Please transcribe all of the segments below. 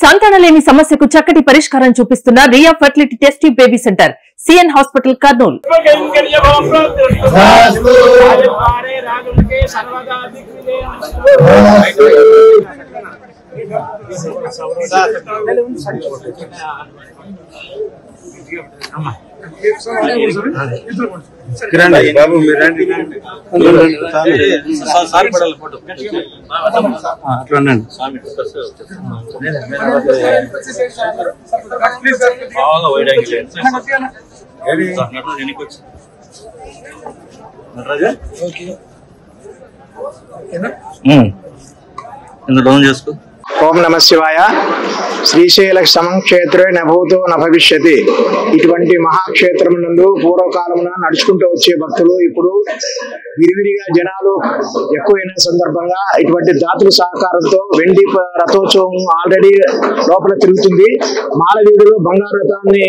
సంతానలేమి సమస్యకు చక్కటి పరిష్కారం చూపిస్తున్న Ria fertility test baby centre CN hospital Kurnool. బాబు మీరు చేసుకో. ఓం నమ శివాయ. శ్రీశైల సమక్షేత్రే నభూతో నభవిష్యతి. ఇటువంటి మహాక్షేత్రం నందు పూర్వకాలమున నడుచుకుంటూ వచ్చే భక్తులు ఇప్పుడు విరివిరిగా జనాలు ఎక్కువైన సందర్భంగా ఇటువంటి దాతృ సహకారంతో వెండి రథోత్సవం ఆల్రెడీ లోపల తిరుగుతుంది. మాలవీధులు బంగారు రథాన్ని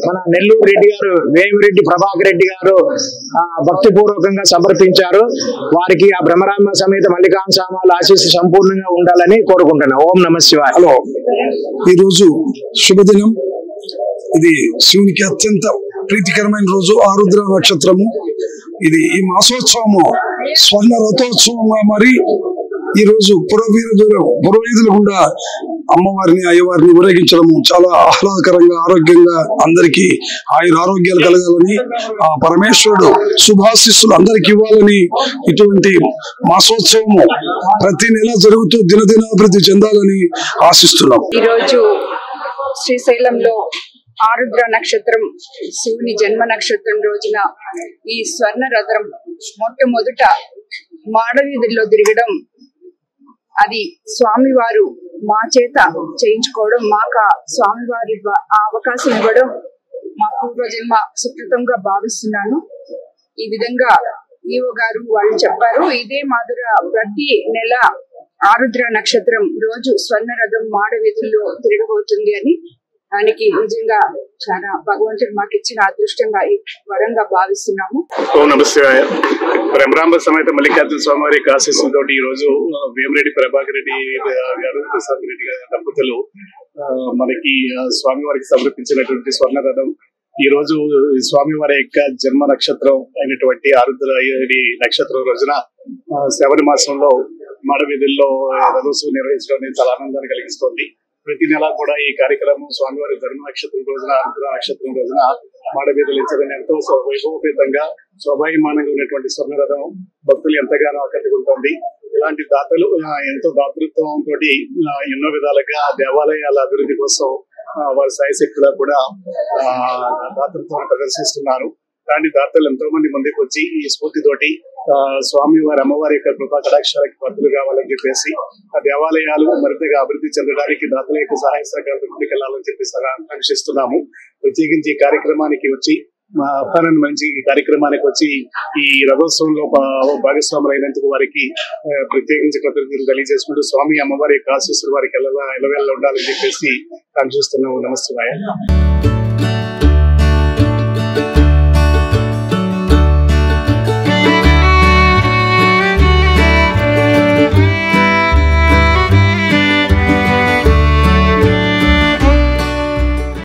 మన నెల్లూరు రెడ్డి గారు, వేమిరెడ్డి ప్రభాకర్ రెడ్డి గారు భక్తిపూర్వకంగా సమర్పించారు. వారికి ఆ బ్రహ్మరామ సమేత మల్లికార్జున స్వామి ఆశీస్సు సంపూర్ణంగా ఉండాలని కోరుకుంటున్నాను. ఓం నమ శివాయ. హలో, ఈరోజు శుభదినం. ఇది శివునికి అత్యంత ప్రీతికరమైన రోజు. ఆరుద్ర నక్షత్రము. ఇది ఈ మాసోత్సవము స్వర్ణ రథోత్సవంగా మరి ఈ రోజు పురోవీధుల గుండా అమ్మవారిని అయ్యవారిని ఊరేగించడము చాలా ఆహ్లాదకరంగా, ఆరోగ్యంగా అందరికీ ఆరోగ్యాలు కలగాలని, ఆ పరమేశ్వరుడు శుభాశిస్సులు అందరికి ఇవ్వాలని ఇటువంటి మాసోత్సవము ప్రతి నెల జరుగుతూ దినదినాభివృద్ధి చెందాలని ఆశిస్తున్నాం. ఈరోజు శ్రీశైలంలో ఆరుద్ర నక్షత్రం, శివుని జన్మ నక్షత్రం రోజున ఈ స్వర్ణ రథం మొట్టమొదట మాడవీధుల్లో తిరగడం, అది స్వామివారు మా చేత చేయించుకోవడం, మాకు స్వామివారి ఆ అవకాశం ఇవ్వడం మా పూర్వజన్మ సుకృతంగా భావిస్తున్నాను. ఈ విధంగా ఈవో గారు వాళ్ళు చెప్పారు. ఇదే మాదిరి ప్రతి నెల ఆరుద్ర నక్షత్రం రోజు స్వర్ణ రథం మాడవీధుల్లో తిరగబోతుంది అని, దానికి నిజంగా చాలా భగవంతుడు మాకు ఇచ్చిన అదృష్టంగా వరంగా భావిస్తున్నాము. ఓం నమ శివాయ. బ్రహ్మరాంబ సమేత మల్లికార్జున స్వామి వారి ఆశీస్సులతో ఈ రోజు వేమిరెడ్డి ప్రభాకర్ రెడ్డి గారు, ప్రసాద్ రెడ్డి గారి దంపతులు మనకి స్వామి వారికి సమర్పించినటువంటి స్వర్ణ రథం ఈ రోజు స్వామివారి యొక్క జన్మ నక్షత్రం అయినటువంటి ఆరుద్ర నక్షత్రం రోజున శ్రావణ మాసంలో మాడవీధుల్లో రథోత్సవం నిర్వహించడం అనేది చాలా ఆనందాన్ని కలిగిస్తోంది. ప్రతి నెల కూడా ఈ కార్యక్రమం స్వామివారి జన్మ నక్షత్రం రోజున, ఆరుద్ర నక్షత్రం రోజున మాడవీధులించడం ఎంతో వైభవపేతంగా శోభాయమానంగా ఉన్నటువంటి స్వర్ణ రథం భక్తులు ఎంతగానో ఆకట్టుకుంటోంది. ఇలాంటి దాతలు ఎంతో దాతృత్వంతో ఎన్నో విధాలుగా దేవాలయాల అభివృద్ధి కోసం వారి సాయశక్తులా కూడా దాతృత్వాన్ని ప్రదర్శిస్తున్నారు. అలాంటి దాతలు ఎంతో మంది ముందుకు వచ్చి ఈ స్ఫూర్తితోటి స్వామివారి అమ్మవారి యొక్క కృపా కటాక్షాలకి భక్తులు కావాలని చెప్పేసి ఆ దేవాలయాలు మరింతగా అభివృద్ధి చెందడానికి దాతల యొక్క సహాయ సహకారాలు ముందుకెళ్లాలని చెప్పేసి ఆకాంక్షిస్తున్నాము. ప్రత్యేకించి ఈ కార్యక్రమానికి వచ్చి మా ఆహ్వానం మంచి ఈ కార్యక్రమానికి వచ్చి ఈ రథోత్సవంలో భాగస్వాములు అయినందుకు వారికి ప్రత్యేకించి కృతజ్ఞతలు తెలియజేసుకుంటూ స్వామి అమ్మవారి యొక్క ఆశీస్సులు వారికి ఎలవేళ ఉండాలని చెప్పేసి ఆకాంక్షిస్తున్నాము. నమస్తే.